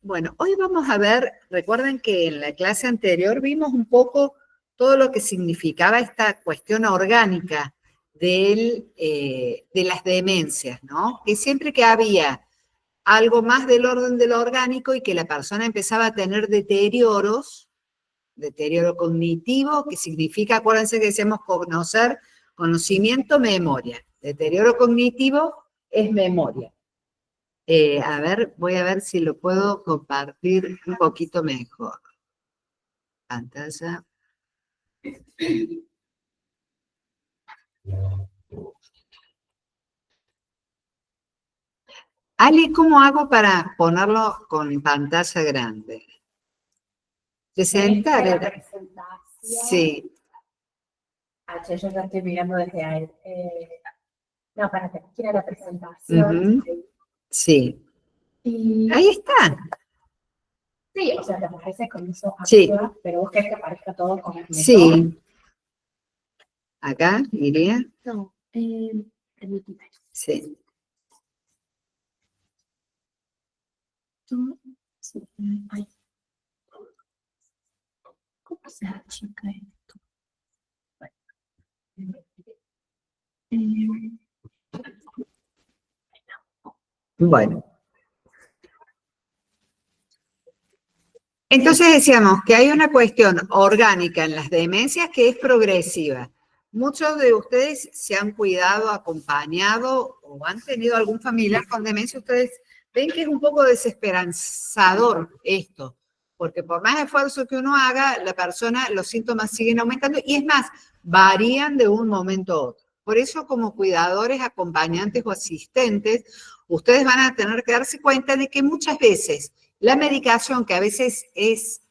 Bueno, hoy vamos a ver, recuerden que en la clase anterior vimos un poco todo lo que significaba esta cuestión orgánica de las demencias, ¿no? Que siempre que había algo más del orden de lo orgánico y que la persona empezaba a tener deterioros, deterioro cognitivo, que significa, acuérdense que decíamos conocer, conocimiento, memoria. Deterioro cognitivo es memoria. A ver, voy a ver si lo puedo compartir un poquito mejor. Pantalla. Ali, ¿cómo hago para ponerlo con pantalla grande? Presentar. La presentación. Sí. Yo ya estoy mirando desde ahí. No, para que quiera la presentación. Sí. Y, ahí está. Sí, o sea, te aparece con eso arriba, sí. Pero vos querés que aparezca todo con el menor. Sí. Acá, iría. No, permíteme. Sí. Sí, ay. ¿Cómo se achica esto? Bueno. Entonces decíamos que hay una cuestión orgánica en las demencias que es progresiva. Muchos de ustedes se han cuidado, acompañado o han tenido algún familiar con demencia. Ustedes ven que es un poco desesperanzador esto, porque por más esfuerzo que uno haga, la persona, los síntomas siguen aumentando y es más, varían de un momento a otro. Por eso como cuidadores, acompañantes o asistentes, ustedes van a tener que darse cuenta de que muchas veces la medicación, que a veces es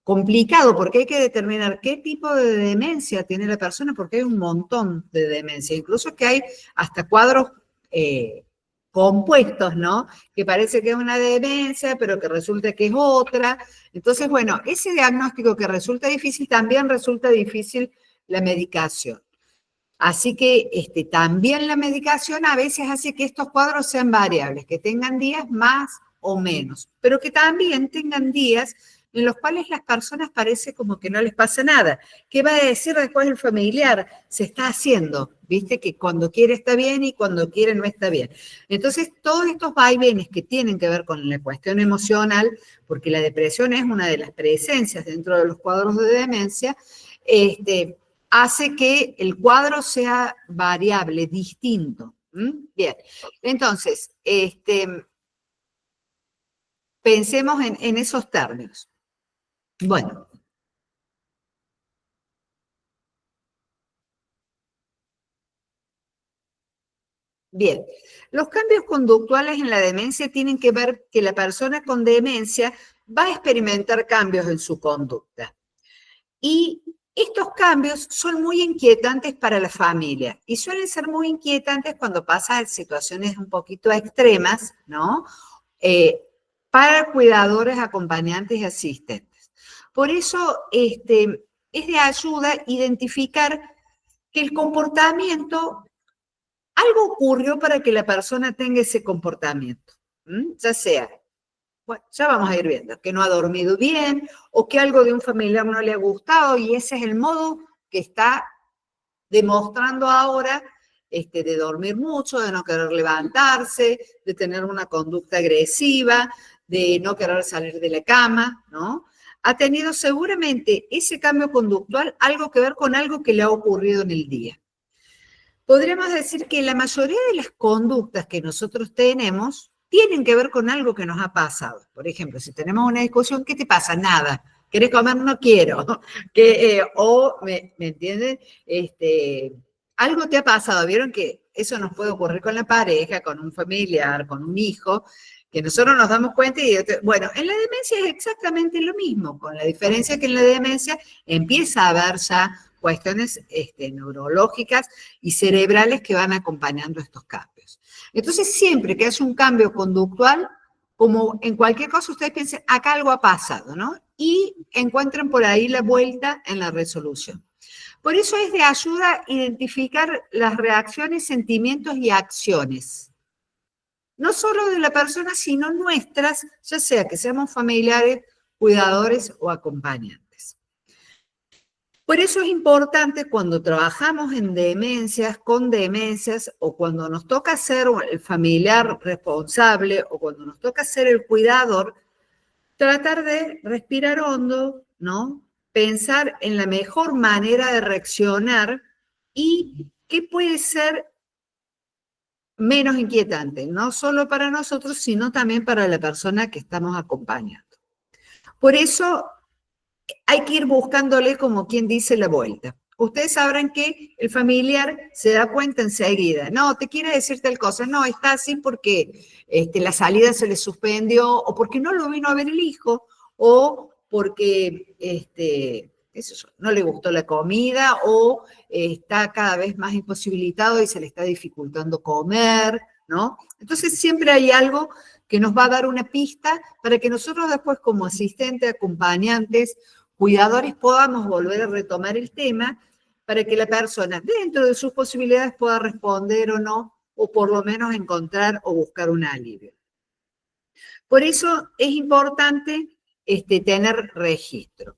complicado porque hay que determinar qué tipo de demencia tiene la persona, porque hay un montón de demencia, incluso que hay hasta cuadros compuestos, ¿no? Que parece que es una demencia, pero que resulta que es otra. Entonces, bueno, ese diagnóstico que resulta difícil, también resulta difícil la medicación. Así que también la medicación a veces hace que estos cuadros sean variables, que tengan días más o menos, pero que también tengan días en los cuales las personas parece como que no les pasa nada. ¿Qué va a decir después el familiar? Se está haciendo, ¿viste? Que cuando quiere está bien y cuando quiere no está bien. Entonces, todos estos vaivenes que tienen que ver con la cuestión emocional, porque la depresión es una de las presencias dentro de los cuadros de demencia, hace que el cuadro sea variable, distinto. Bien, entonces, pensemos en esos términos. Bueno. Bien, los cambios conductuales en la demencia tienen que ver que la persona con demencia va a experimentar cambios en su conducta. Y estos cambios son muy inquietantes para la familia y suelen ser muy inquietantes cuando pasa en situaciones un poquito extremas, ¿no? Para cuidadores, acompañantes y asistentes. Por eso es de ayuda identificar que el comportamiento, algo ocurrió para que la persona tenga ese comportamiento, ya sea, bueno, ya vamos a ir viendo, que no ha dormido bien o que algo de un familiar no le ha gustado y ese es el modo que está demostrando ahora de dormir mucho, de no querer levantarse, de tener una conducta agresiva, de no querer salir de la cama, ¿no? Ha tenido seguramente ese cambio conductual algo que ver con algo que le ha ocurrido en el día. Podríamos decir que la mayoría de las conductas que nosotros tenemos tienen que ver con algo que nos ha pasado. Por ejemplo, si tenemos una discusión, ¿qué te pasa? Nada. ¿Querés comer? No quiero. ¿Me entienden? Algo te ha pasado. Vieron que eso nos puede ocurrir con la pareja, con un familiar, con un hijo, que nosotros nos damos cuenta y, bueno, en la demencia es exactamente lo mismo, con la diferencia que en la demencia empieza a haber ya cuestiones neurológicas y cerebrales que van acompañando estos cambios. Entonces, siempre que haya un cambio conductual, como en cualquier cosa, ustedes piensen, acá algo ha pasado, ¿no? Y encuentran por ahí la vuelta en la resolución. Por eso es de ayuda identificar las reacciones, sentimientos y acciones no solo de la persona, sino nuestras, ya sea que seamos familiares, cuidadores o acompañantes. Por eso es importante cuando trabajamos en demencias, con demencias, o cuando nos toca ser el familiar responsable, o cuando nos toca ser el cuidador, tratar de respirar hondo, ¿no? Pensar en la mejor manera de reaccionar y qué puede ser menos inquietante, no solo para nosotros, sino también para la persona que estamos acompañando. Por eso hay que ir buscándole, como quien dice, la vuelta. Ustedes sabrán que el familiar se da cuenta enseguida. No, te quiere decir tal cosa. No, está así porque la salida se le suspendió, o porque no lo vino a ver el hijo, o porque no le gustó la comida, o está cada vez más imposibilitado y se le está dificultando comer, ¿no? Entonces siempre hay algo que nos va a dar una pista para que nosotros después, como asistentes, acompañantes, cuidadores, podamos volver a retomar el tema para que la persona, dentro de sus posibilidades, pueda responder o no, o por lo menos encontrar o buscar un alivio. Por eso es importante tener registro.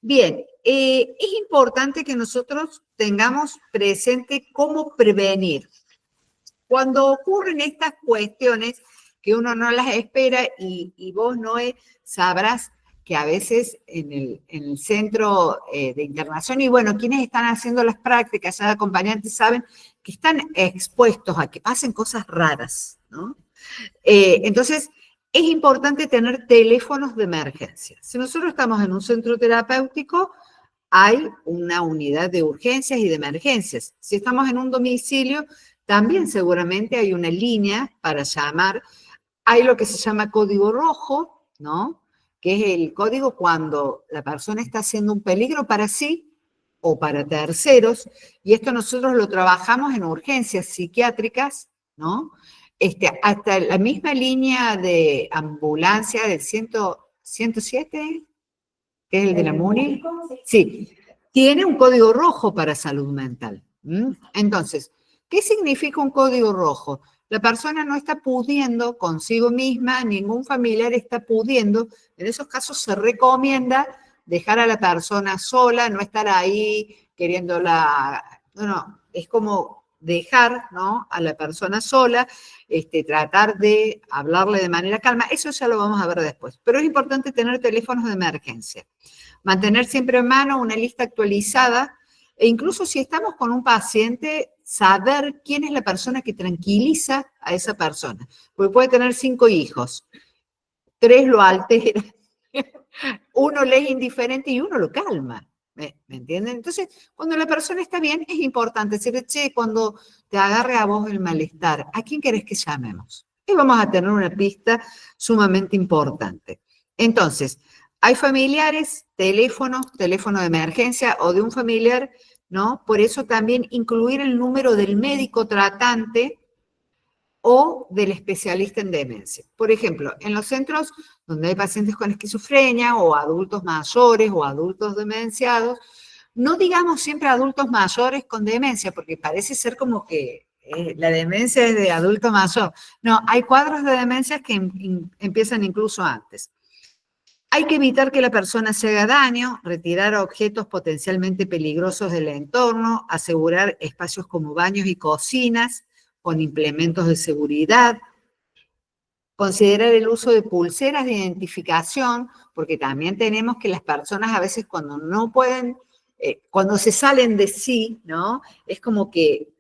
Bien, es importante que nosotros tengamos presente cómo prevenir. Cuando ocurren estas cuestiones que uno no las espera y vos, Noé, sabrás que a veces en el centro de internación, y bueno, quienes están haciendo las prácticas, ya acompañantes, saben que están expuestos a que pasen cosas raras, ¿no? Entonces, es importante tener teléfonos de emergencia. Si nosotros estamos en un centro terapéutico, hay una unidad de urgencias y de emergencias. Si estamos en un domicilio, también seguramente hay una línea para llamar. Hay lo que se llama código rojo, ¿no? Que es el código cuando la persona está haciendo un peligro para sí o para terceros, y esto nosotros lo trabajamos en urgencias psiquiátricas, ¿no? Hasta la misma línea de ambulancia del 107, que es el de la MUNI, sí, tiene un código rojo para salud mental. Entonces, ¿qué significa un código rojo? La persona no está pudiendo consigo misma, ningún familiar está pudiendo. En esos casos se recomienda dejar a la persona sola, no estar ahí queriéndola. No, es como dejar, ¿no?, a la persona sola, tratar de hablarle de manera calma. Eso ya lo vamos a ver después. Pero es importante tener teléfonos de emergencia. Mantener siempre en mano una lista actualizada e incluso si estamos con un paciente, saber quién es la persona que tranquiliza a esa persona. Porque puede tener 5 hijos, 3 lo alteran, uno le es indiferente y uno lo calma. ¿Me entienden? Entonces, cuando la persona está bien, es importante decirle, che, cuando te agarre a vos el malestar, ¿a quién querés que llamemos? Y vamos a tener una pista sumamente importante. Entonces, hay familiares, teléfono de emergencia o de un familiar, ¿no? Por eso también incluir el número del médico tratante o del especialista en demencia. Por ejemplo, en los centros donde hay pacientes con esquizofrenia o adultos mayores o adultos demenciados, no digamos siempre adultos mayores con demencia, porque parece ser como que la demencia es de adulto mayor. No, hay cuadros de demencia que empiezan incluso antes. Hay que evitar que la persona se haga daño, retirar objetos potencialmente peligrosos del entorno, asegurar espacios como baños y cocinas con implementos de seguridad, considerar el uso de pulseras de identificación, porque también tenemos que las personas a veces cuando no pueden, cuando se salen de sí, ¿no? Es como que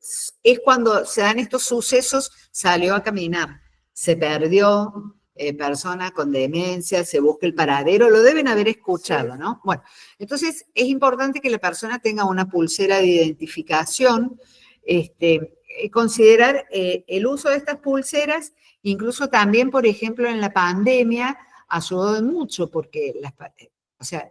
es cuando se dan estos sucesos, salió a caminar, se perdió, persona con demencia, se busca el paradero, lo deben haber escuchado, ¿no? Bueno, entonces es importante que la persona tenga una pulsera de identificación, considerar el uso de estas pulseras, incluso también, por ejemplo, en la pandemia, ayudó mucho, porque, o sea,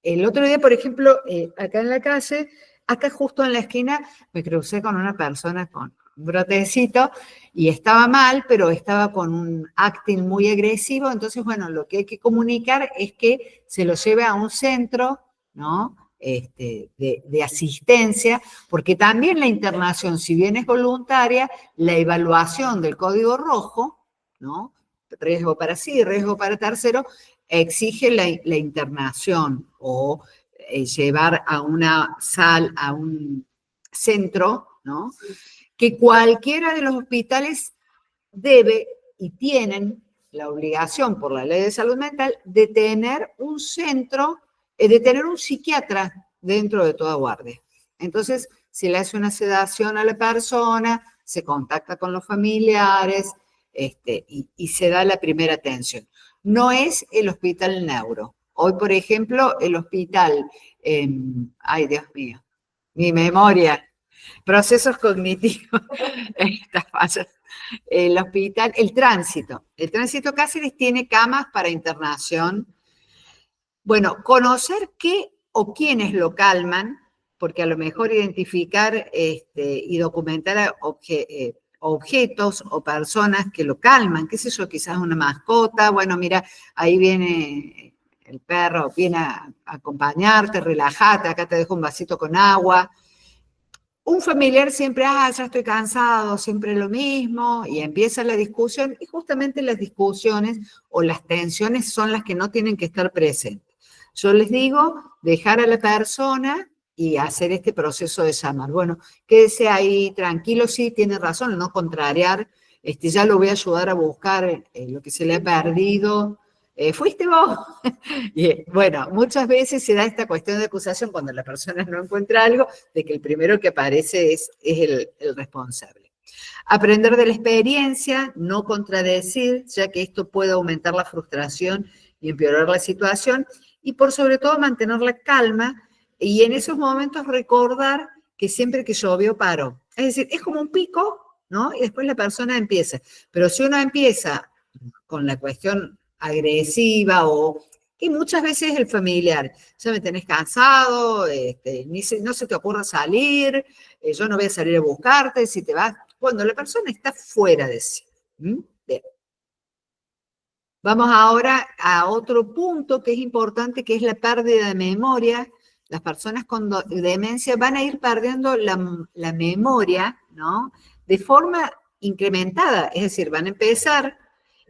el otro día, por ejemplo, acá en la calle, acá justo en la esquina, me crucé con una persona con un brotecito y estaba mal, pero estaba con un acting muy agresivo. Entonces, bueno, lo que hay que comunicar es que se lo lleve a un centro, ¿no?, de asistencia, porque también la internación, si bien es voluntaria, la evaluación del código rojo, ¿no? Riesgo para sí, riesgo para tercero, exige la internación o llevar a una sala, a un centro, ¿no? Que cualquiera de los hospitales debe y tienen la obligación por la ley de salud mental de tener un centro, de tener un psiquiatra dentro de toda guardia. Entonces, se le hace una sedación a la persona, se contacta con los familiares y se da la primera atención. No es el hospital neuro. Hoy, por ejemplo, el hospital, ay Dios mío, mi memoria, procesos cognitivos, esta falla. El hospital, el tránsito Cáceres tiene camas para internación. Bueno, conocer qué o quiénes lo calman, porque a lo mejor identificar y documentar objetos o personas que lo calman, qué sé yo, quizás una mascota, bueno, mira, ahí viene el perro, viene a acompañarte, relájate, acá te dejo un vasito con agua. Un familiar siempre, ya estoy cansado, siempre lo mismo, y empieza la discusión, y justamente las discusiones o las tensiones son las que no tienen que estar presentes. Yo les digo, dejar a la persona y hacer este proceso de llamar. Bueno, quédese ahí tranquilo, sí, tiene razón, no contrariar, ya lo voy a ayudar a buscar lo que se le ha perdido. ¿Fuiste vos? Y, bueno, muchas veces se da esta cuestión de acusación cuando la persona no encuentra algo, de que el primero que aparece es el responsable. Aprender de la experiencia, no contradecir, ya que esto puede aumentar la frustración y empeorar la situación, y por sobre todo mantener la calma, y en esos momentos recordar que siempre que llovió paró. Es decir, es como un pico, ¿no? Y después la persona empieza. Pero si uno empieza con la cuestión agresiva o que muchas veces el familiar, ya me tenés cansado, no se te ocurra salir, yo no voy a salir a buscarte, si te vas, cuando la persona está fuera de sí. Bien. Vamos ahora a otro punto que es importante, que es la pérdida de memoria. Las personas con demencia van a ir perdiendo la memoria, ¿no? De forma incrementada, es decir, van a empezar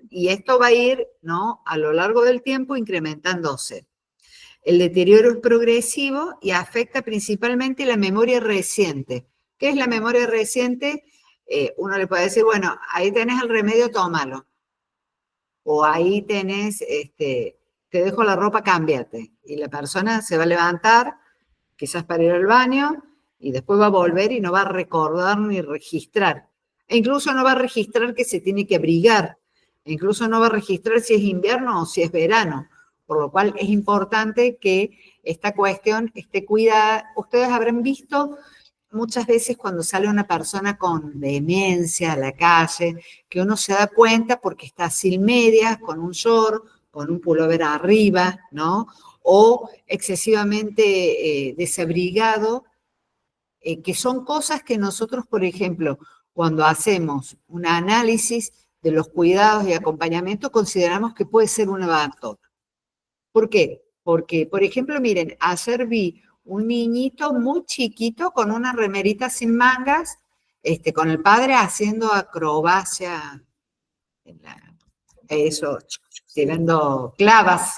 y esto va a ir, ¿no?, a lo largo del tiempo incrementándose. El deterioro es progresivo y afecta principalmente la memoria reciente. ¿Qué es la memoria reciente? Uno le puede decir, bueno, ahí tenés el remedio, tómalo. O ahí tenés, te dejo la ropa, cámbiate. Y la persona se va a levantar, quizás para ir al baño, y después va a volver y no va a recordar ni registrar. E incluso no va a registrar que se tiene que abrigar. E incluso no va a registrar si es invierno o si es verano. Por lo cual es importante que esta cuestión esté cuidada. Ustedes habrán visto muchas veces cuando sale una persona con demencia a la calle, que uno se da cuenta porque está sin medias, con un short, con un pullover arriba, ¿no? O excesivamente desabrigado, que son cosas que nosotros, por ejemplo, cuando hacemos un análisis de los cuidados y acompañamiento, consideramos que puede ser un abandono. ¿Por qué? Porque, por ejemplo, miren, ayer vi un niñito muy chiquito con una remerita sin mangas, con el padre haciendo acrobacia, eso, tirando clavas.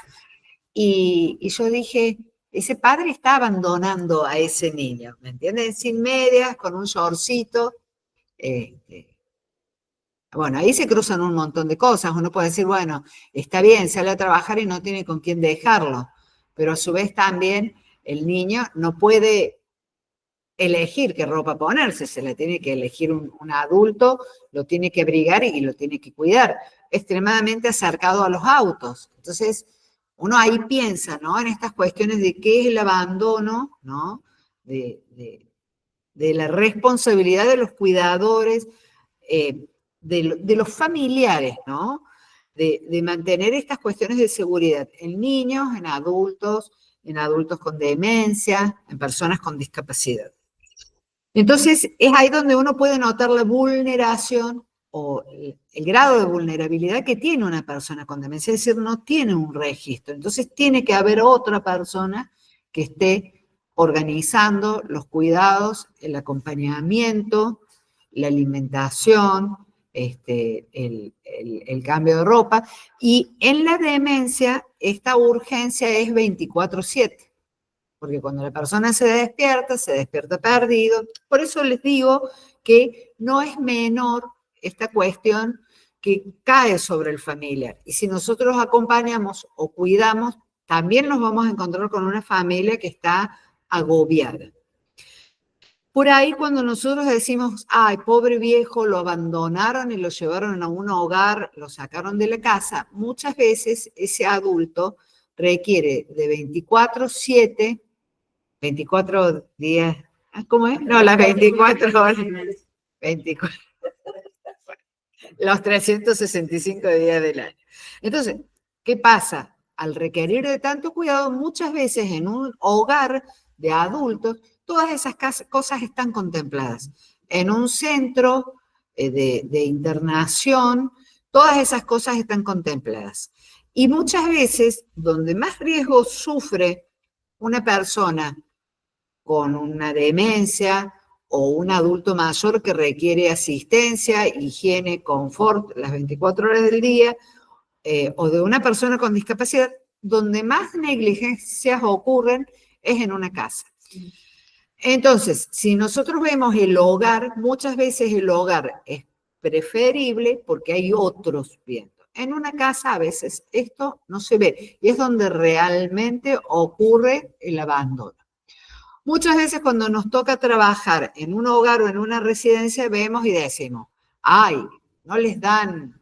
Y yo dije, ese padre está abandonando a ese niño, ¿me entienden? Sin medias, con un shortcito. Bueno, ahí se cruzan un montón de cosas. Uno puede decir, bueno, está bien, sale a trabajar y no tiene con quién dejarlo, pero a su vez también el niño no puede elegir qué ropa ponerse, se le tiene que elegir un adulto, lo tiene que abrigar y lo tiene que cuidar, extremadamente acercado a los autos. Entonces, uno ahí piensa, ¿no?, en estas cuestiones de qué es el abandono, ¿no?, de la responsabilidad de los cuidadores, de los familiares, ¿no?, de mantener estas cuestiones de seguridad en niños, en adultos con demencia, en personas con discapacidad. Entonces, es ahí donde uno puede notar la vulneración o el grado de vulnerabilidad que tiene una persona con demencia, es decir, no tiene un registro. Entonces, tiene que haber otra persona que esté organizando los cuidados, el acompañamiento, la alimentación, el cambio de ropa. Y en la demencia, esta urgencia es 24/7, porque cuando la persona se despierta perdido. Por eso les digo que no es menor esta cuestión que cae sobre el familiar. Y si nosotros acompañamos o cuidamos, también nos vamos a encontrar con una familia que está agobiada. Por ahí cuando nosotros decimos, ay, pobre viejo, lo abandonaron y lo llevaron a un hogar, lo sacaron de la casa, muchas veces ese adulto requiere de 24/7, 24 días, ¿cómo es? No, las 24 horas, 24, los 365 días del año. Entonces, ¿qué pasa? Al requerir de tanto cuidado, muchas veces en un hogar de adultos, todas esas cosas están contempladas. En un centro de internación, todas esas cosas están contempladas. Y muchas veces, donde más riesgo sufre una persona con una demencia o un adulto mayor que requiere asistencia, higiene, confort las 24 horas del día, o de una persona con discapacidad, donde más negligencias ocurren es en una casa. Entonces, si nosotros vemos el hogar, muchas veces el hogar es preferible porque hay otros viendo. En una casa a veces esto no se ve y es donde realmente ocurre el abandono. Muchas veces cuando nos toca trabajar en un hogar o en una residencia vemos y decimos, ay, no les dan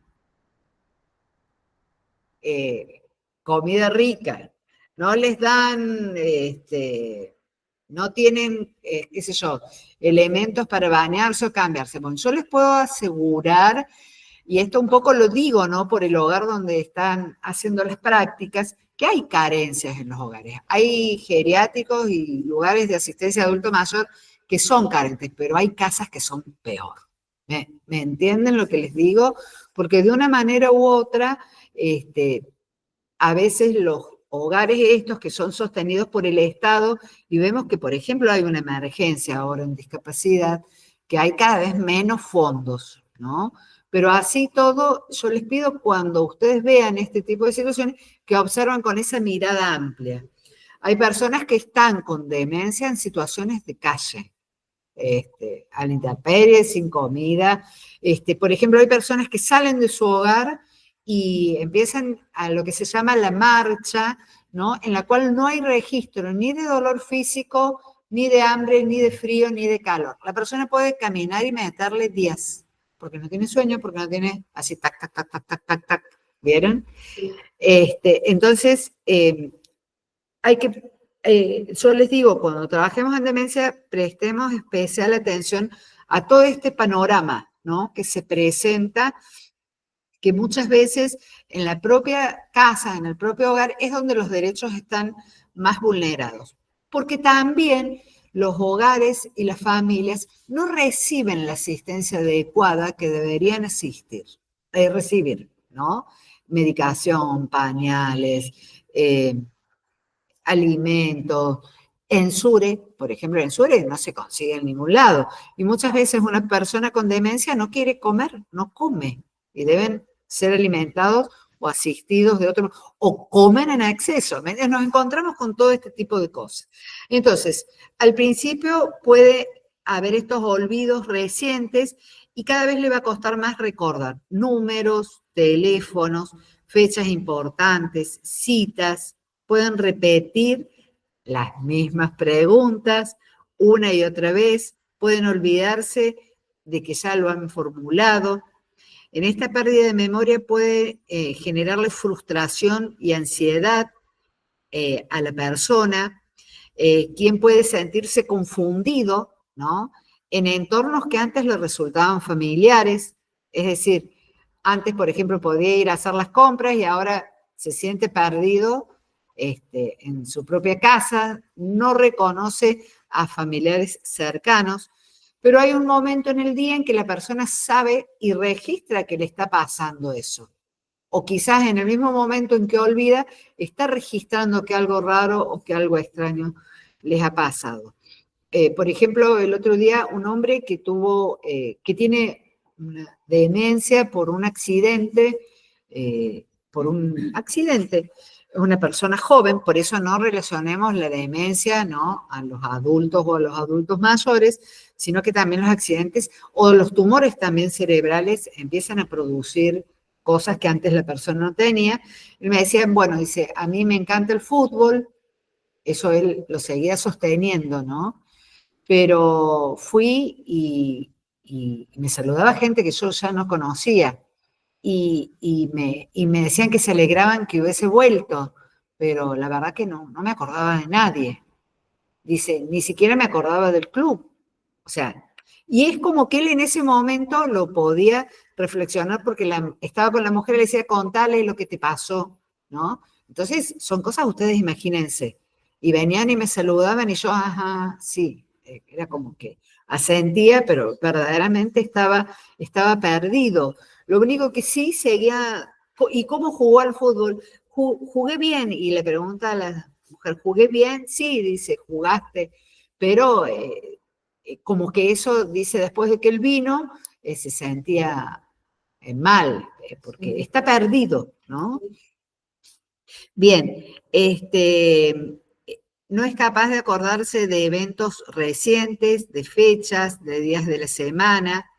comida rica, no les dan, no tienen, qué sé yo, elementos para bañarse o cambiarse. Bueno, yo les puedo asegurar, y esto un poco lo digo, ¿no? Por el hogar donde están haciendo las prácticas, que hay carencias en los hogares. Hay geriátricos y lugares de asistencia de adulto mayor que son carentes, pero hay casas que son peor. ¿Me entienden lo que les digo? Porque de una manera u otra, a veces los hogares estos que son sostenidos por el Estado, y vemos que, por ejemplo, hay una emergencia ahora en discapacidad, que hay cada vez menos fondos, ¿no? Pero así todo, yo les pido cuando ustedes vean este tipo de situaciones, que observen con esa mirada amplia. Hay personas que están con demencia en situaciones de calle, a la intemperie, sin comida. Por ejemplo, hay personas que salen de su hogar y empiezan a lo que se llama la marcha, ¿no? En la cual no hay registro ni de dolor físico, ni de hambre, ni de frío, ni de calor. La persona puede caminar y meterle días, porque no tiene sueño, porque no tiene así, tac, tac, tac, tac, tac, tac, tac, ¿vieron? Entonces, hay que, yo les digo, cuando trabajemos en demencia, prestemos especial atención a todo este panorama, ¿no? Que se presenta, que muchas veces en la propia casa, en el propio hogar, es donde los derechos están más vulnerados. Porque también los hogares y las familias no reciben la asistencia adecuada que deberían recibir, ¿no? Medicación, pañales, alimentos. En SURE, por ejemplo, en SURE no se consigue en ningún lado. Y muchas veces una persona con demencia no quiere comer, no come. Y deben ser alimentados o asistidos de otro, o comen en exceso. Nos encontramos con todo este tipo de cosas. Entonces, al principio puede haber estos olvidos recientes y cada vez le va a costar más recordar números, teléfonos, fechas importantes, citas. Pueden repetir las mismas preguntas una y otra vez, pueden olvidarse de que ya lo han formulado. En esta pérdida de memoria puede generarle frustración y ansiedad a la persona, quien puede sentirse confundido, ¿no? En entornos que antes le resultaban familiares, es decir, antes, por ejemplo, podía ir a hacer las compras y ahora se siente perdido en su propia casa, no reconoce a familiares cercanos, pero hay un momento en el día en que la persona sabe y registra que le está pasando eso. O quizás en el mismo momento en que olvida, está registrando que algo raro o que algo extraño les ha pasado. Por ejemplo, el otro día un hombre que que tiene una demencia por un accidente, una persona joven, por eso no relacionemos la demencia, ¿no?, a los adultos o a los adultos mayores, sino que también los accidentes o los tumores también cerebrales empiezan a producir cosas que antes la persona no tenía. Y me decían, bueno, dice, a mí me encanta el fútbol, eso él lo seguía sosteniendo, ¿no? Pero fui y me saludaba gente que yo ya no conocía y me decían que se alegraban que hubiese vuelto, pero la verdad que no me acordaba de nadie. Dice, ni siquiera me acordaba del club. O sea, y es como que él en ese momento lo podía reflexionar porque estaba con la mujer y le decía, contale lo que te pasó, ¿no? Entonces, son cosas, ustedes imagínense. Y venían y me saludaban y yo, ajá, sí, era como que asentía, pero verdaderamente estaba perdido. Lo único que sí seguía, ¿y cómo jugó al fútbol? Jugué bien, y le pregunta a la mujer, ¿jugué bien? Sí, dice, jugaste, pero como que eso, dice, después de que él vino, se sentía mal, porque está perdido, ¿no? Bien, no es capaz de acordarse de eventos recientes, de fechas, de días de la semana.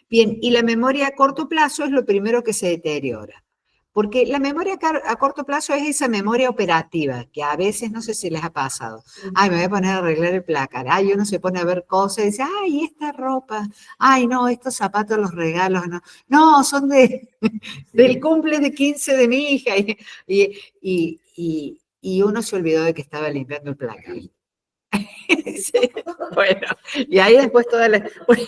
Bien, y la memoria a corto plazo es lo primero que se deteriora. Porque la memoria a corto plazo es esa memoria operativa, que a veces, no sé si les ha pasado, ay, me voy a poner a arreglar el placar, ay, uno se pone a ver cosas y dice, ay, esta ropa, ay, no, estos zapatos los regalos, no, son del cumple de 15 de mi hija, y uno se olvidó de que estaba limpiando el placar. Sí, bueno, y ahí después toda la... Bueno,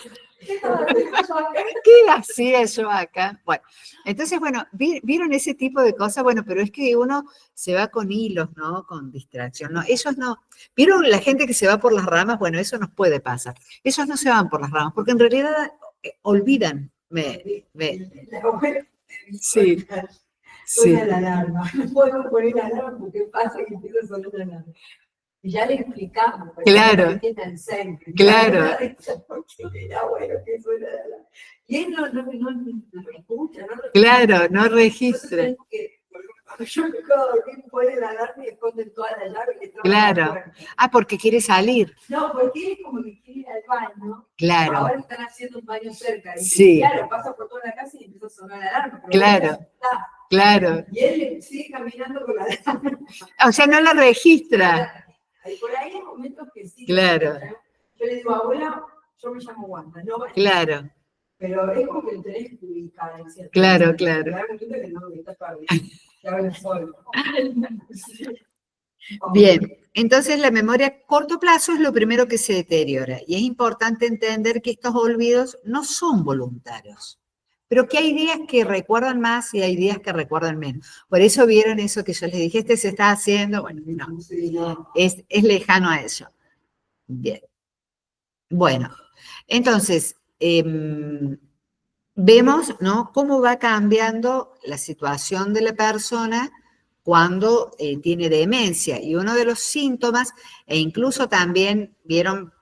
¿qué hacía yo acá? Bueno, entonces, bueno, vieron ese tipo de cosas, bueno, pero es que uno se va con hilos, ¿no? Con distracción, ¿no? Ellos no. ¿Vieron la gente que se va por las ramas? Bueno, eso nos puede pasar. Ellos no se van por las ramas, porque en realidad olvidan. Sí, sí. Suena la alarma. No puedo poner la alarma porque pasa que empieza a sonar la alarma. Y ya le explicamos. Claro, claro. Porque era bueno que suena la alarma. Y él no escucha, no Claro, no registra. Cuando yo me quedo dormir, pone la alarma y esconde toda la llave y le traba Claro. la puerta. Ah, porque quiere salir. No, porque es como que quiere ir al baño. Claro. Ahora están haciendo un baño cerca. Y Sí. claro, pasa por toda la casa y empieza a sonar la alarma. Pero Claro. Está. Claro. Y él sigue caminando con la alarma. O sea, no la registra. Y por ahí hay momentos que sí. Claro. Yo le digo, abuela, yo me llamo Wanda. No, Claro. pero es como que lo tenés que ubicar, ¿cierto? Claro, claro. Claro, que no, que está perdido. Ya ven solo. Bien, entonces la memoria a corto plazo es lo primero que se deteriora y es importante entender que estos olvidos no son voluntarios, pero que hay días que recuerdan más y hay días que recuerdan menos. Por eso vieron eso que yo les dije, se está haciendo, bueno, no, es lejano a eso. Bien. Bueno, entonces, vemos, ¿no?, cómo va cambiando la situación de la persona cuando tiene demencia. Y uno de los síntomas, e incluso también vieron,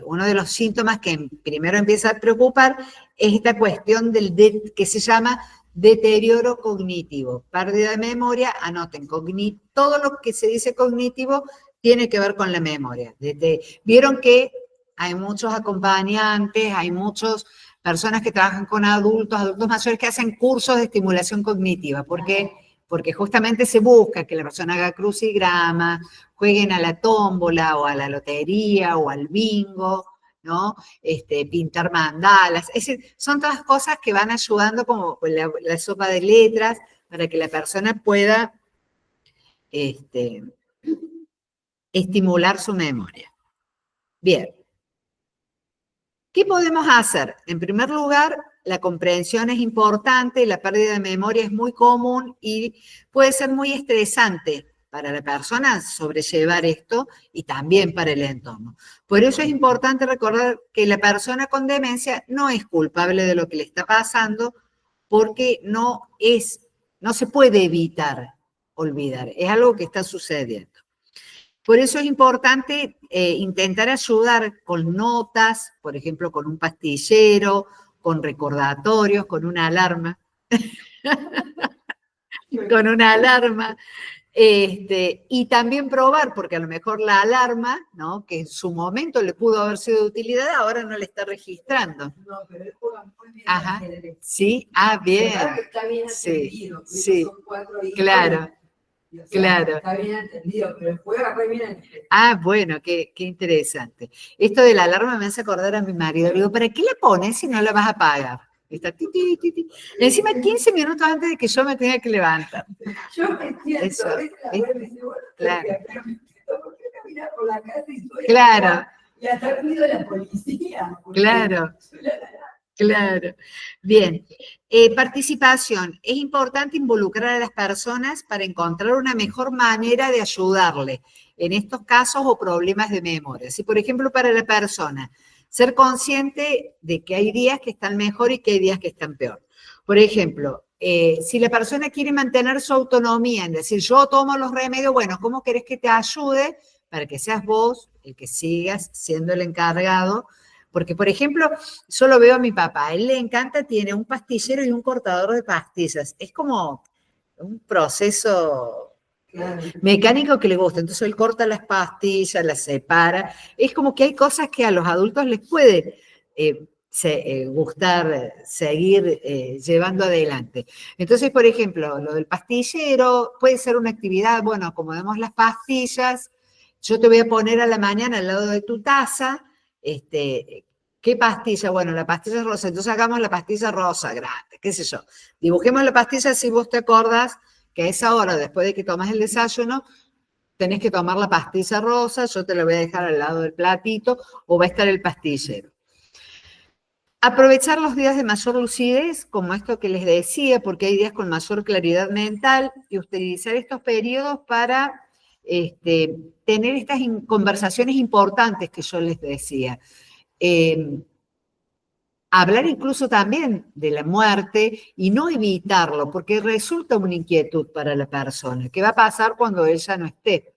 uno de los síntomas que primero empieza a preocupar es esta cuestión que se llama deterioro cognitivo. Pérdida de memoria, anoten, todo lo que se dice cognitivo tiene que ver con la memoria. Vieron que hay muchos acompañantes, hay muchas personas que trabajan con adultos mayores que hacen cursos de estimulación cognitiva. ¿Por qué? Porque justamente se busca que la persona haga crucigrama, jueguen a la tómbola o a la lotería o al bingo, ¿no? Pintar mandalas. Es decir, son todas cosas que van ayudando como la sopa de letras para que la persona pueda estimular su memoria. Bien. ¿Qué podemos hacer? En primer lugar, la comprensión es importante, la pérdida de memoria es muy común y puede ser muy estresante para la persona sobrellevar esto y también para el entorno. Por eso es importante recordar que la persona con demencia no es culpable de lo que le está pasando porque no se puede evitar olvidar, es algo que está sucediendo. Por eso es importante intentar ayudar con notas, por ejemplo, con un pastillero, con recordatorios, con una alarma. Con una alarma. Y también probar, porque a lo mejor la alarma, ¿no? Que en su momento le pudo haber sido de utilidad, ahora no le está registrando. No, pero él juega muy bien Ajá. al ajedrez. Sí, bien. Claro que está bien Sí, atendido. sí. Son 4 hijos. Claro, Y, o sea, claro. Está bien atendido, pero juega muy bien al ajedrez. Bueno, qué interesante. Esto de la alarma me hace acordar a mi marido. Le digo, ¿para qué la pones si no la vas a pagar? Está ti, ti, ti, ti. Encima 15 minutos antes de que yo me tenga que levantar. Yo me siento, Eso, a veces la abuela me dice, bueno, claro. pero me siento, ¿por qué caminar por la casa y suena? Claro, Y hasta ruido la policía. porque claro. suena la- Claro. Bien. Participación. Es importante involucrar a las personas para encontrar una mejor manera de ayudarle en estos casos o problemas de memoria. Si, por ejemplo, para la persona, ser consciente de que hay días que están mejor y que hay días que están peor. Por ejemplo, si la persona quiere mantener su autonomía en decir, yo tomo los remedios, bueno, ¿cómo querés que te ayude para que seas vos el que sigas siendo el encargado? Porque, por ejemplo, yo lo veo a mi papá, a él le encanta, tiene un pastillero y un cortador de pastillas. Es como un proceso Claro. mecánico que le gusta. Entonces él corta las pastillas, las separa. Es como que hay cosas que a los adultos les puede gustar seguir llevando adelante. Entonces, por ejemplo, lo del pastillero puede ser una actividad, bueno, acomodemos las pastillas, yo te voy a poner a la mañana al lado de tu taza, ¿qué pastilla? Bueno, la pastilla rosa, entonces hagamos la pastilla rosa grande, qué sé yo. Dibujemos la pastilla si vos te acordás que a esa hora, después de que tomas el desayuno, tenés que tomar la pastilla rosa, yo te la voy a dejar al lado del platito, o va a estar el pastillero. Aprovechar los días de mayor lucidez, como esto que les decía, porque hay días con mayor claridad mental, y utilizar estos periodos para tener estas conversaciones importantes que yo les decía. Hablar incluso también de la muerte y no evitarlo, porque resulta una inquietud para la persona. ¿Qué va a pasar cuando ella no esté?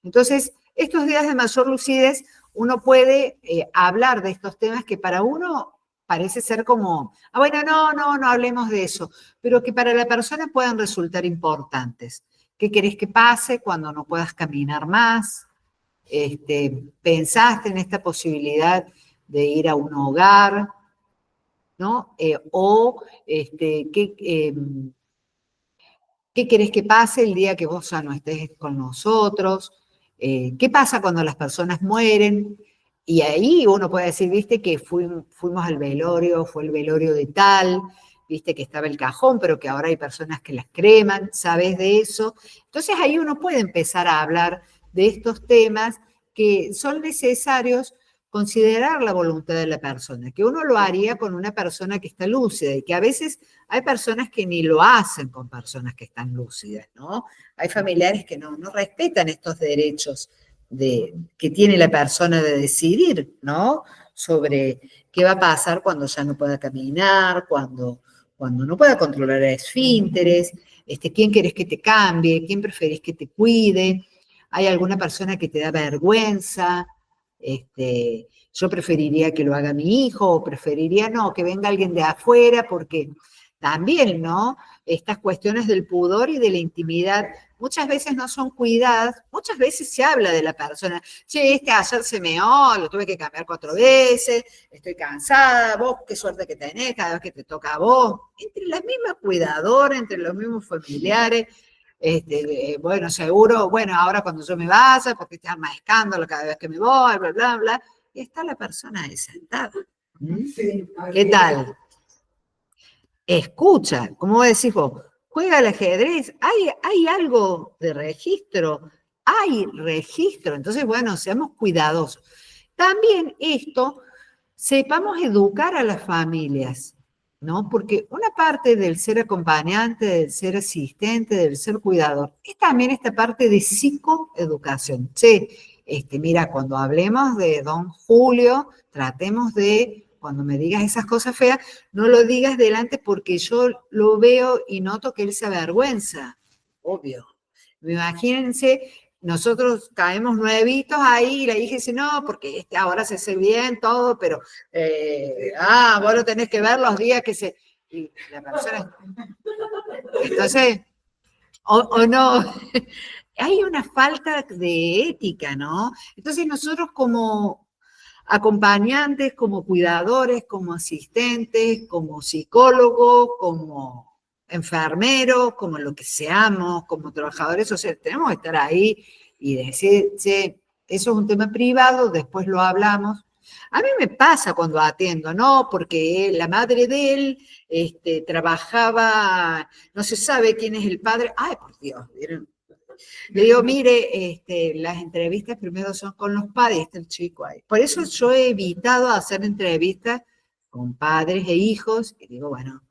Entonces, estos días de mayor lucidez, uno puede hablar de estos temas que para uno parece ser como, bueno, no hablemos de eso, pero que para la persona puedan resultar importantes. ¿Qué querés que pase cuando no puedas caminar más? ¿Pensaste en esta posibilidad de ir a un hogar? ¿No? ¿Qué querés que pase el día que vos ya no estés con nosotros? ¿Qué pasa cuando las personas mueren? Y ahí uno puede decir, viste que fuimos al velorio, fue el velorio de tal, viste que estaba el cajón, pero que ahora hay personas que las creman, ¿sabes de eso? Entonces ahí uno puede empezar a hablar de estos temas que son necesarios considerar la voluntad de la persona, que uno lo haría con una persona que está lúcida y que a veces hay personas que ni lo hacen con personas que están lúcidas, ¿no? Hay familiares que no respetan estos derechos que tiene la persona de decidir, ¿no? Sobre qué va a pasar cuando ya no pueda caminar, cuando no pueda controlar a esfínteres, quién querés que te cambie, quién preferís que te cuide, hay alguna persona que te da vergüenza, yo preferiría que lo haga mi hijo, o preferiría no, que venga alguien de afuera, porque también, ¿no? Estas cuestiones del pudor y de la intimidad muchas veces no son cuidadas, muchas veces se habla de la persona, che, ayer se meó, lo tuve que cambiar 4 veces, estoy cansada, vos qué suerte que tenés cada vez que te toca a vos, entre las mismas cuidadoras, entre los mismos familiares, bueno, seguro, bueno, ahora cuando yo me vaya, porque te arma escándalo cada vez que me voy, bla, bla, bla, y está la persona ahí sentada. Sí, ¿Qué tal? Escucha, como decís vos, juega al ajedrez, hay algo de registro, hay registro, entonces, bueno, seamos cuidadosos. También esto, sepamos educar a las familias, ¿no? Porque una parte del ser acompañante, del ser asistente, del ser cuidador, es también esta parte de psicoeducación. Che, mira, cuando hablemos de don Julio, tratemos de, cuando me digas esas cosas feas, no lo digas delante porque yo lo veo y noto que él se avergüenza, obvio. Imagínense nosotros caemos nuevitos ahí y la hija dice, no, porque ahora se hace bien todo, pero, vos lo tenés que ver los días que se... Y la persona... Entonces, o no, hay una falta de ética, ¿no? Entonces nosotros como acompañantes, como cuidadores, como asistentes, como psicólogos, como enfermeros, como lo que seamos, como trabajadores sociales, tenemos que estar ahí y decir, che, eso es un tema privado, después lo hablamos. A mí me pasa cuando atiendo, ¿no? Porque la madre de él trabajaba, no se sabe quién es el padre. Ay, por Dios, ¿vieron? Le digo, mire, las entrevistas primero son con los padres, está el chico ahí. Por eso yo he evitado hacer entrevistas con padres e hijos, y digo, bueno,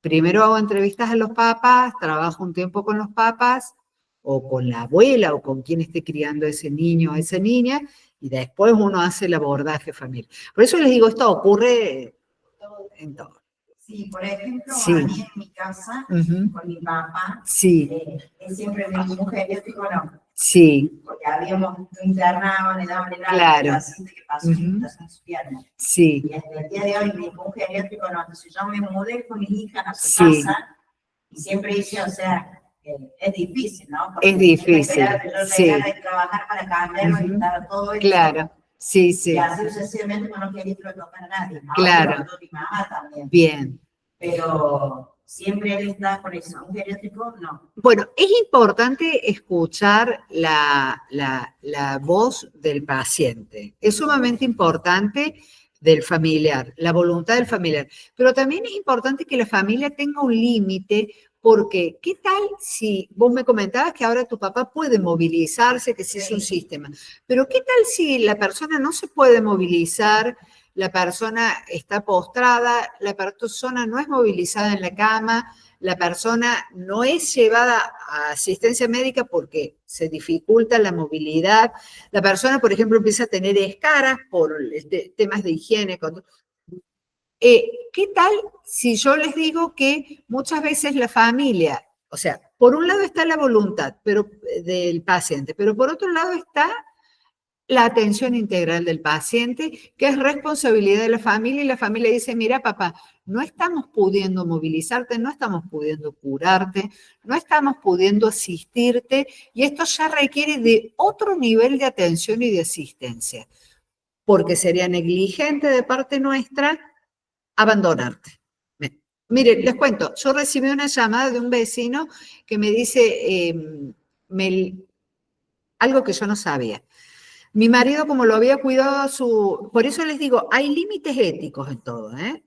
primero hago entrevistas a los papás, trabajo un tiempo con los papás, o con la abuela, o con quien esté criando a ese niño o a esa niña, y después uno hace el abordaje familiar. Por eso les digo, esto ocurre en todo. Sí, por ejemplo, Sí. a mí en mi casa, Ujú. con mi papá, Sí, él siempre me dijo, un geriátrico no, sí, porque habíamos internado, le daban el Claro. paciente que pasó Ujú. situación en su pierna. sí, Y hasta el día de hoy me dijo, un geriátrico no, entonces yo me mudé con mis hijas a su Sí. casa, y siempre dice, o sea, es difícil, ¿no? Porque Es difícil, esperar que yo sí. llegara de trabajar para cambiarlo Ujú. y estar todo eso. claro, sí, sí, Y así sucesivamente con los geriátricos no tocan a nadie. Claro. Ahora, yo, mi mamá también. bien. Pero siempre él está con eso. Un geriátrico, no. Bueno, es importante escuchar la voz del paciente. Es sumamente importante del familiar, la voluntad del familiar. Pero también es importante que la familia tenga un límite, porque ¿qué tal si vos me comentabas que ahora tu papá puede movilizarse, que sí es un sistema? Pero ¿qué tal si la persona no se puede movilizar? La persona está postrada, la persona no es movilizada en la cama, la persona no es llevada a asistencia médica porque se dificulta la movilidad, la persona, por ejemplo, empieza a tener escaras por temas de higiene. ¿Qué tal si yo les digo que muchas veces la familia, o sea, por un lado está la voluntad del paciente, pero por otro lado está la atención integral del paciente, que es responsabilidad de la familia, y la familia dice, mira, papá, no estamos pudiendo movilizarte, no estamos pudiendo curarte, no estamos pudiendo asistirte, y esto ya requiere de otro nivel de atención y de asistencia, porque sería negligente de parte nuestra abandonarte. Mire, les cuento, yo recibí una llamada de un vecino que me dice algo que yo no sabía. Mi marido, como lo había cuidado a su... Por eso les digo, hay límites éticos en todo, ¿eh?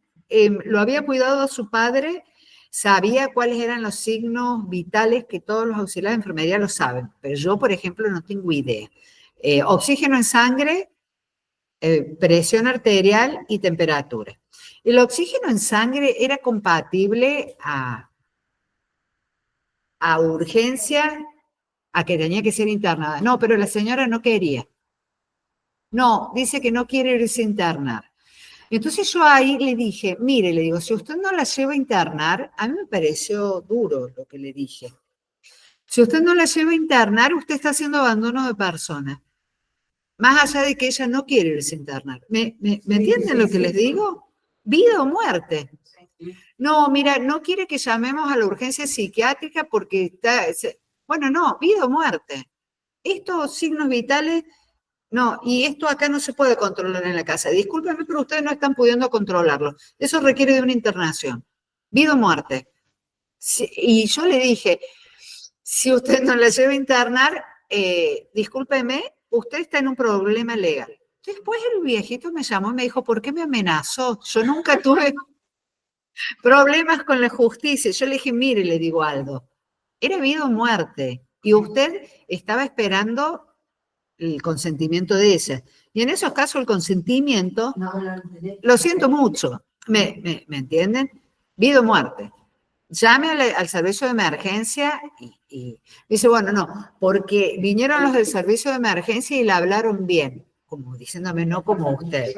Lo había cuidado a su padre, sabía cuáles eran los signos vitales que todos los auxiliares de enfermería lo saben, pero yo, por ejemplo, no tengo idea. Oxígeno en sangre, presión arterial y temperatura. El oxígeno en sangre era compatible a urgencia, a que tenía que ser internada. No, pero la señora no quería. No, dice que no quiere irse a internar. Entonces yo ahí le dije, mire, le digo, si usted no la lleva a internar, a mí me pareció duro lo que le dije. Si usted no la lleva a internar, usted está haciendo abandono de persona. Más allá de que ella no quiere irse a internar. ¿Me entienden lo que les digo? Vida o muerte. No, mira, no quiere que llamemos a la urgencia psiquiátrica porque está... Bueno, no, vida o muerte. Estos signos vitales... No, y esto acá no se puede controlar en la casa. Discúlpenme, pero ustedes no están pudiendo controlarlo. Eso requiere de una internación. Vida o muerte. Y yo le dije, si usted no la lleva a internar, discúlpeme, usted está en un problema legal. Después el viejito me llamó y me dijo, ¿por qué me amenazó? Yo nunca tuve problemas con la justicia. Yo le dije, mire, le digo Aldo, era vida o muerte. Y usted estaba esperando el consentimiento de ella. Y en esos casos el consentimiento, lo siento mucho, ¿me entienden? Vida o muerte. Llame al servicio de emergencia y dice, bueno, no, porque vinieron los del servicio de emergencia y la hablaron bien, como diciéndome, no como usted.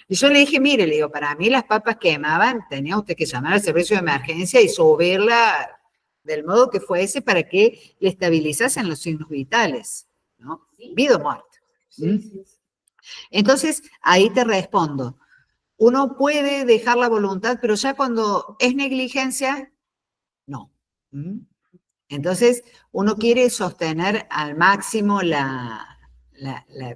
Y yo le dije, mire, le digo, para mí las papas quemaban, tenía usted que llamar al servicio de emergencia y subirla del modo que fuese para que le estabilizasen los signos vitales, ¿no? Vida o muerte. Entonces, ahí te respondo. Uno puede dejar la voluntad, pero ya cuando es negligencia, no. Entonces, uno quiere sostener al máximo la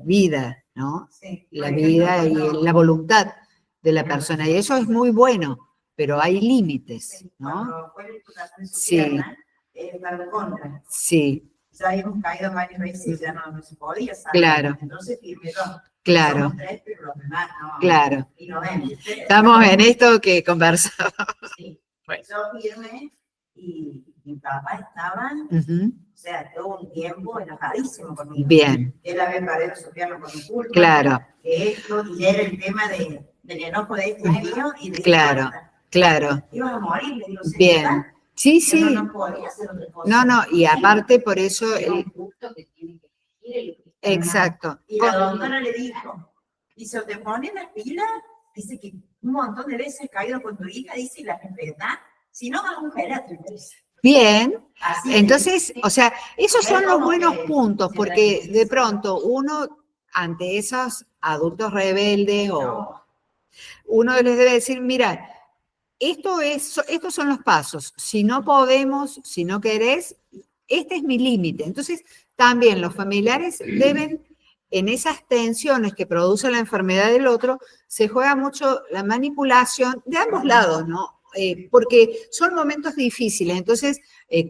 vida, ¿no? Sí, La por ejemplo, vida y cuando- la voluntad de la persona. Y eso es muy bueno, pero hay límites, ¿no? Cuando fue la imputación de su Sí. pierna, estaba en contra. Sí, Ya habíamos caído varias veces y ya no se podía saber. Claro. Entonces firmé yo. claro, Somos tres, pero los demás no. claro. Y no ven, ¿viste? Estamos en esto que conversamos. Sí. Bueno. Yo firmé y mi papá estaba, Ujú. o sea, todo un tiempo enojadísimo conmigo. Bien, Él había perdido su pierna por mi culpa. claro, Que esto, y era el tema del enojo de este mío y de Claro. claro. Ibas a morir, le digo, Bien. señora, Sí, yo sí. no podía hacer otra cosa. No, no, y aparte por eso, exacto. Y la doctora le dijo, dice, o te ponen las pilas, dice que un montón de veces he caído con tu hija, dice, y la enfermedad, si no vas a un geriatra, dice. Bien, Así que- entonces, o sea, esos son los buenos puntos, se porque tranquiliza. de pronto uno, ante esos adultos rebeldes, o No, uno les debe decir, mira, estos son los pasos. Si no podemos, si no querés, este es mi límite. Entonces, también los familiares deben, en esas tensiones que produce la enfermedad del otro, se juega mucho la manipulación de ambos lados, ¿no? Porque son momentos difíciles. Entonces,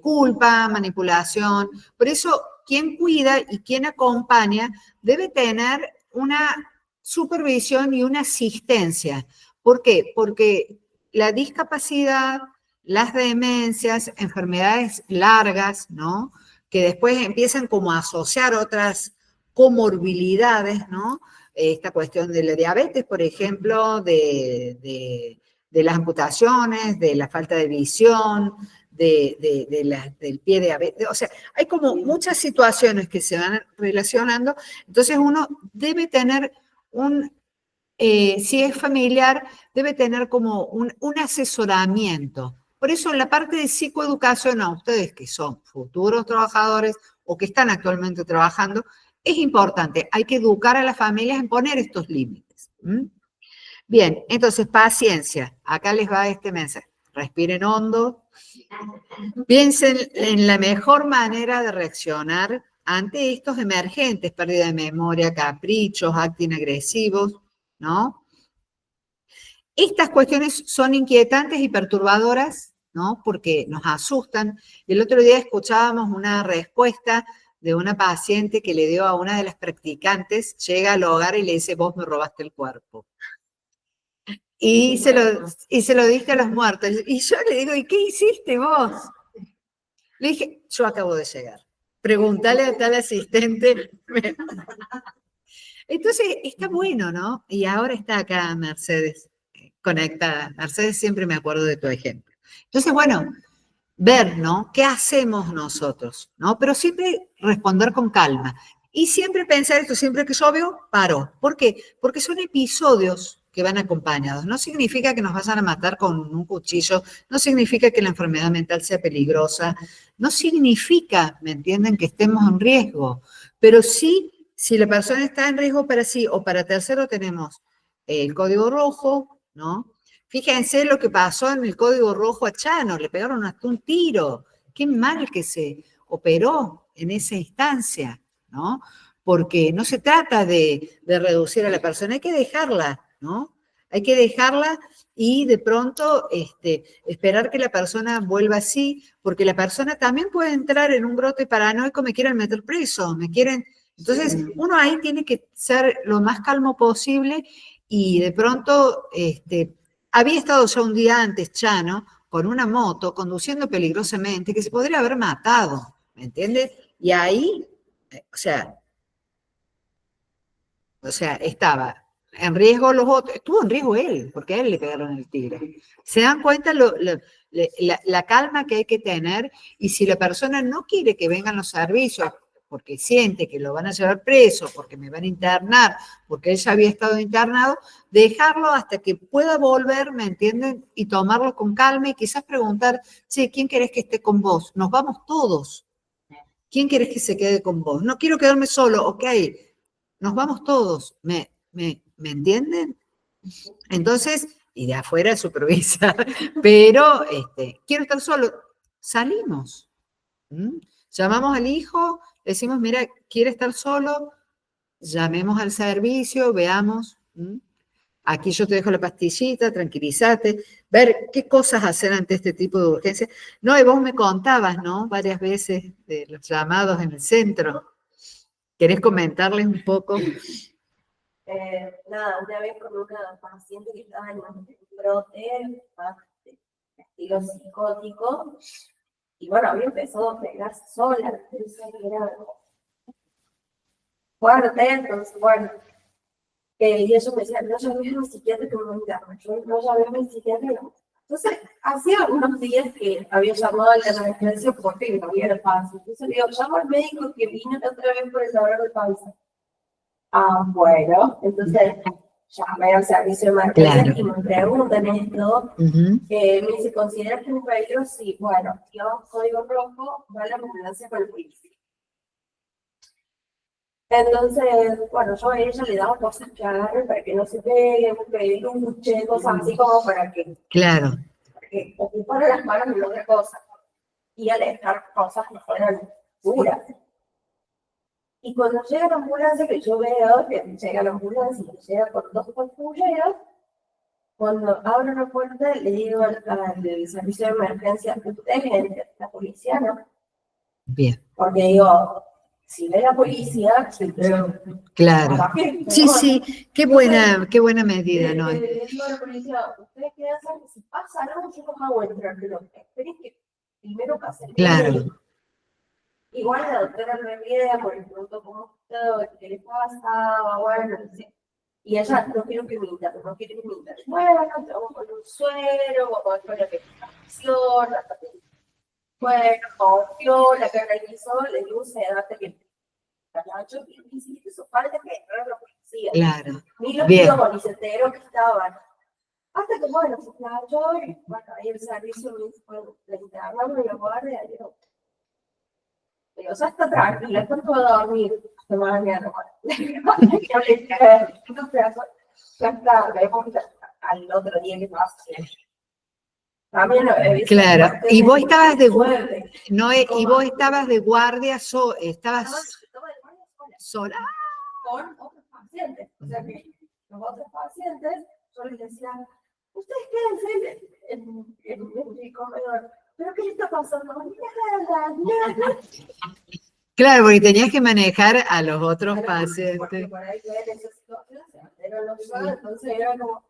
culpa, manipulación. Por eso, quien cuida y quien acompaña debe tener una supervisión y una asistencia. ¿Por qué? Porque la discapacidad, las demencias, enfermedades largas, ¿no? Que después empiezan como a asociar otras comorbilidades, ¿no? Esta cuestión de la diabetes, por ejemplo, de las amputaciones, de la falta de visión, del pie diabético. O sea, hay como muchas situaciones que se van relacionando. Entonces uno debe tener si es familiar, debe tener como un asesoramiento. Por eso en la parte de psicoeducación, a ustedes que son futuros trabajadores o que están actualmente trabajando, es importante. Hay que educar a las familias en poner estos límites. Bien, entonces paciencia. Acá les va este mensaje. Respiren hondo. Piensen en la mejor manera de reaccionar ante estos emergentes, pérdida de memoria, caprichos, actos agresivos, ¿no? Estas cuestiones son inquietantes y perturbadoras, ¿no? Porque nos asustan. El otro día escuchábamos una respuesta de una paciente que le dio a una de las practicantes, llega al hogar y le dice, vos me robaste el cuerpo. Y se lo dije a los muertos. Y yo le digo, ¿y qué hiciste vos? Le dije, yo acabo de llegar. Pregúntale a tal asistente. Entonces, está bueno, ¿no? Y ahora está acá Mercedes conectada. Mercedes, siempre me acuerdo de tu ejemplo. Entonces, bueno, ver, ¿no? ¿Qué hacemos nosotros? ¿No? Pero siempre responder con calma. Y siempre pensar esto, siempre que yo veo, paro. ¿Por qué? Porque son episodios que van acompañados. No significa que nos vayan a matar con un cuchillo, no significa que la enfermedad mental sea peligrosa, no significa, ¿me entienden?, que estemos en riesgo, pero sí, si la persona está en riesgo para sí o para tercero, tenemos el código rojo, ¿no? Fíjense lo que pasó en el código rojo a Chano, le pegaron hasta un tiro. Qué mal que se operó en esa instancia, ¿no? Porque no se trata de reducir a la persona, hay que dejarla, ¿no? Hay que dejarla y de pronto esperar que la persona vuelva así, porque la persona también puede entrar en un brote paranoico, me quieren meter preso, me quieren... Entonces, uno ahí tiene que ser lo más calmo posible y de pronto... había estado ya un día antes Chano con una moto conduciendo peligrosamente que se podría haber matado, ¿me entiendes? Y ahí, o sea, estaba en riesgo los otros, estuvo en riesgo él, porque a él le pegaron el tiro. ¿Se dan cuenta la calma que hay que tener? Y si la persona no quiere que vengan los servicios, porque siente que lo van a llevar preso, porque me van a internar, porque él ya había estado internado, dejarlo hasta que pueda volver, ¿me entienden? Y tomarlo con calma y quizás preguntar, che, ¿quién querés que esté con vos? Nos vamos todos. ¿Quién querés que se quede con vos? No quiero quedarme solo, ok, nos vamos todos. ¿Me entienden? Entonces, y de afuera supervisa, pero quiero estar solo, salimos. ¿Mm? Llamamos al hijo, decimos, mira, quiere estar solo, llamemos al servicio, veamos. ¿Mm? Aquí yo te dejo la pastillita, tranquilízate, ver qué cosas hacer ante este tipo de urgencias. No, y vos me contabas, ¿no? Varias veces de los llamados en el centro. ¿Querés comentarles un poco? Nada, una vez con una paciente que estaba en un brote, de estilo psicótico, y bueno, había empezado a pegarse sola, entonces era fuerte, entonces bueno, y ellos me decían, no llamé a mi psiquiatra que me interna, yo no llamé a mi psiquiatra, no. Entonces, hacía unos días que había llamado a la emergencia porque no había panza, entonces le digo, llamo al médico que vino la otra vez por el dolor de panza. Ah, bueno, entonces llamé al servicio de emergencia Claro. y me preguntan esto. Uh-huh. Me dice, ¿consideras que es un peligro? Sí, bueno, digamos código rojo, va a la ambulancia con el policía. Entonces, bueno, yo a ella le daba cosas que agarren para que no se peguen, que luche, cosas así como para que ocupara las manos en otra cosa. Y alejar cosas que fueran duras. Y cuando llega la ambulancia, que yo veo que llega la ambulancia y llega con dos patrulleros, cuando abro la puerta le digo al servicio de emergencia, usted es gente, la policía, ¿no? Bien. Porque digo, si ve la policía, claro. Sí, sí, qué buena medida, ¿no? Le digo a la policía, ustedes piensan que si pasa algo, yo los hago entrar, pero esperen que primero pase. Claro. Igual la doctora me envía por el pregunto cómo está, qué le pasa, bueno, y ella no quiero que minta, no quiere que minta. Bueno, vamos con un suero, vamos a ver la medicación, hasta que, bueno, confió, la que realizó, le dio un sedante que yo ni eso falta que entraron la policía. Claro. Ni los Bien. boniceteros que estaban. Hasta que, bueno, se cayó, y bueno, ahí el servicio me dijo, la internaron en la guardia, y yo, o sea, está tranquila, está todo a dormir hasta mañana. Yo le dije, ya está, vemos al otro día que pasa. También claro, y vos estabas de suerte. no, y vos estabas de guardia, estabas Estaba de guardia sola. con otros pacientes. O sea que los otros pacientes, yo les decía, ustedes quédense en el comedor. ¿Pero qué le está pasando? Nada. Claro, porque tenías que manejar a los otros pacientes. Porque por ahí en esa situación, pero no yo, entonces era como,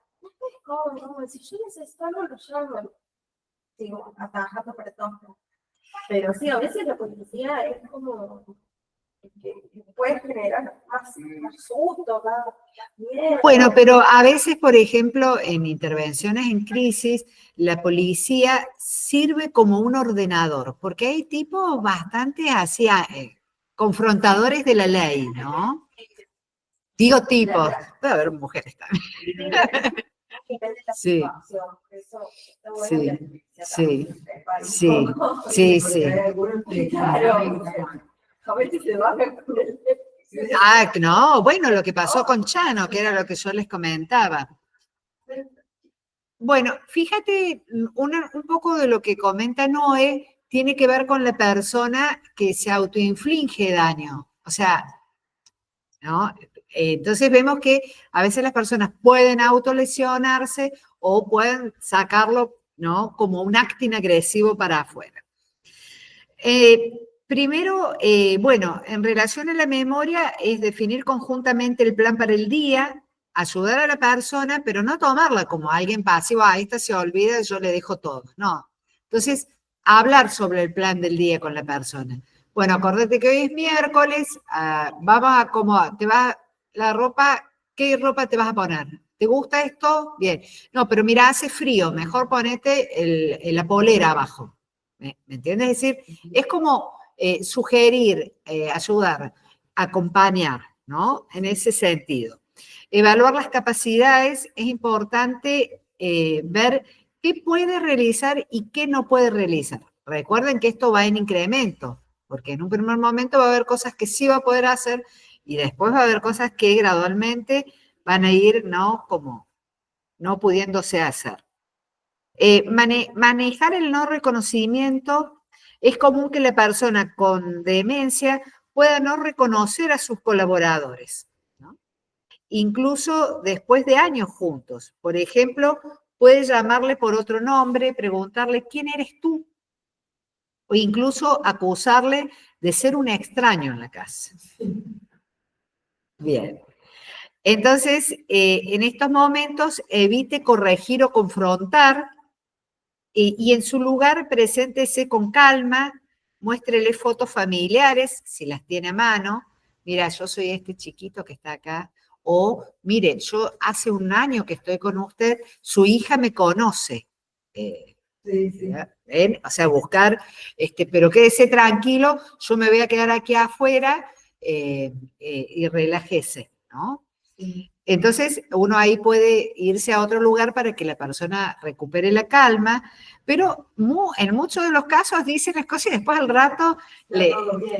¿cómo? Si yo necesito algo, lo llamo. Sigo atajando para todo. Pero sí, a veces la policía es como que puede generar más susto, más miedo. Bueno, pero a veces, por ejemplo, en intervenciones en crisis, la policía sirve como un ordenador, porque hay tipos bastante así, confrontadores de la ley, ¿no? Digo tipos, puede haber mujeres también. Depende de la Sí. situación. Eso está bueno. Sí, que sí, se sí, poco, sí, porque sí. hay algunos que, claro, a veces se bajan con el... Ah, no, bueno, lo que pasó con Chano, que era lo que yo les comentaba. Bueno, fíjate, un poco de lo que comenta Noé tiene que ver con la persona que se autoinflige daño. O sea, ¿no? Entonces vemos que a veces las personas pueden autolesionarse o pueden sacarlo, ¿no? Como un acting agresivo para afuera. Primero, bueno, en relación a la memoria es definir conjuntamente el plan para el día, ayudar a la persona, pero no tomarla como alguien pasivo, esta se olvida, yo le dejo todo. No. Entonces, hablar sobre el plan del día con la persona. Bueno, acordate que hoy es miércoles, vamos a acomodar, la ropa, ¿qué ropa te vas a poner? ¿Te gusta esto? Bien. No, pero mira, hace frío, mejor ponete la polera abajo. ¿Me entiendes? Es decir, es como sugerir, ayudar, acompañar, ¿no? En ese sentido. Evaluar las capacidades, es importante ver qué puede realizar y qué no puede realizar. Recuerden que esto va en incremento, porque en un primer momento va a haber cosas que sí va a poder hacer y después va a haber cosas que gradualmente van a ir, ¿no? Como no pudiéndose hacer. Manejar el no reconocimiento, es común que la persona con demencia pueda no reconocer a sus colaboradores, ¿no? Incluso después de años juntos. Por ejemplo, puede llamarle por otro nombre, preguntarle ¿quién eres tú? O incluso acusarle de ser un extraño en la casa. Bien. Entonces, en estos momentos, evite corregir o confrontar y en su lugar, preséntese con calma, muéstrele fotos familiares, si las tiene a mano. Mira, yo soy este chiquito que está acá. O, mire, yo hace un año que estoy con usted, su hija me conoce. Sí. O sea, buscar, pero quédese tranquilo, yo me voy a quedar aquí afuera y relájese, ¿no? Sí. Entonces, uno ahí puede irse a otro lugar para que la persona recupere la calma, pero en muchos de los casos dicen las cosas y después al rato,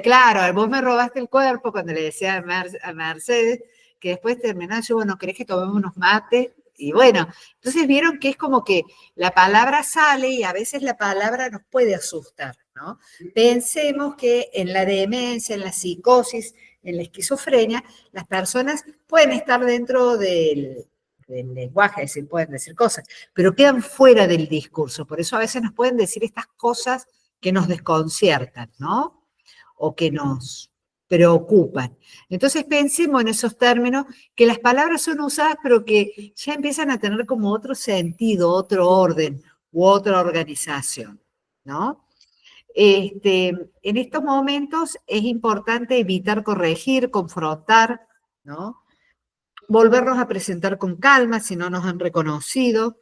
claro, vos me robaste el cuerpo, cuando le decía a Mercedes, que después terminó, yo, bueno, ¿querés que tomemos unos mates? Y bueno, entonces vieron que es como que la palabra sale y a veces la palabra nos puede asustar, ¿no? Pensemos que en la demencia, en la psicosis, en la esquizofrenia, las personas pueden estar dentro del lenguaje, es decir, pueden decir cosas, pero quedan fuera del discurso. Por eso a veces nos pueden decir estas cosas que nos desconciertan, ¿no? O que nos preocupan. Entonces pensemos en esos términos, que las palabras son usadas, pero que ya empiezan a tener como otro sentido, otro orden u otra organización, ¿no? En estos momentos es importante evitar corregir, confrontar, ¿no? Volvernos a presentar con calma si no nos han reconocido,